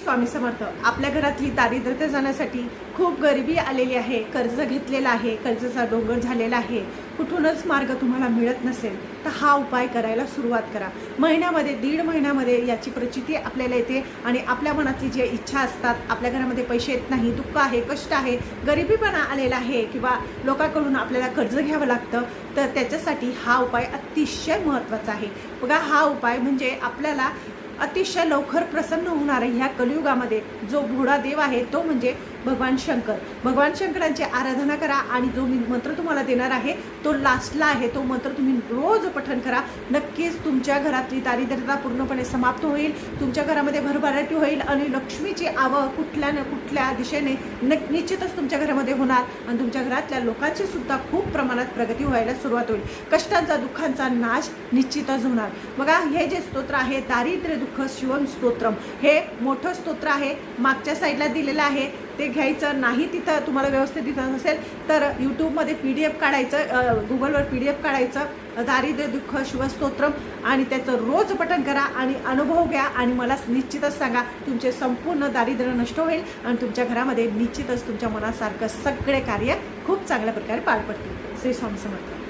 स्वामी समर्थ. आपल्या घरातली दारिद्र्यता जाण्यासाठी खूप गरिबी आलेली आहे, कर्ज घेतलेला आहे, कर्जाचा डोंगर झालेला आहे, कुठूनच मार्ग तुम्हाला मिळत नसेल तर हा उपाय करायला सुरुवात करा. महिन्यामध्ये 1.5 महिन्यामध्ये याची प्रचिती आपल्याला येते आणि आपल्या मनातली जे इच्छा असतात, आपल्या घरामध्ये पैसे येत नाही, दुःख आहे, कष्ट आहे, गरिबीपणा आलेला आहे किंवा लोकांकडून आपल्याला कर्ज घ्यावं लागतं, तर त्याच्यासाठी हा उपाय अतिशय महत्त्वाचा आहे. बघा, हा उपाय म्हणजे आपल्याला अतिशय लवकर प्रसन्न होणार आहे. ह्या कलियुगामध्ये जो भोळा देव आहे तो म्हणजे भगवान शंकर. भगवान शंकरांची आराधना करा आणि जो मी मंत्र तुम्हाला देणार आहे तो लास्टला आहे, तो मंत्र तुम्ही रोज पठण करा. नक्कीच तुमच्या घरातली दारिद्र्यता पूर्णपणे समाप्त होईल, तुमच्या घरामध्ये भरभराटी होईल आणि लक्ष्मीची आवक कुठल्या ना कुठल्या दिशेने निश्चितच तुमच्या घरामध्ये होणार आणि तुमच्या घरातल्या लोकांची सुद्धा खूप प्रमाणात प्रगती व्हायला सुरुवात होईल. कष्टांचा दुःखांचा नाश निश्चितच होणार. बघा, हे जे स्तोत्र आहे दारिद्र्य दुःख शिवम स्तोत्रम, हे मोठं स्तोत्र आहे, मागच्या साईडला दिलेलं आहे. ते घ्यायचं नाही, तिथं तुम्हाला व्यवस्थित दिसत असेल तर यूट्यूबमध्ये PDF काढायचं, गुगलवर PDF काढायचं दारिद्र्य दुःख शिवस्तोत्रम आणि त्याचं रोज पठण करा आणि अनुभव घ्या आणि मला निश्चितच सांगा, तुमचे संपूर्ण दारिद्र्य नष्ट होईल आणि तुमच्या घरामध्ये निश्चितच तुमच्या मनासारखं सगळे कार्य खूप चांगल्या प्रकारे पार पडतील. श्री स्वामी समर्थ.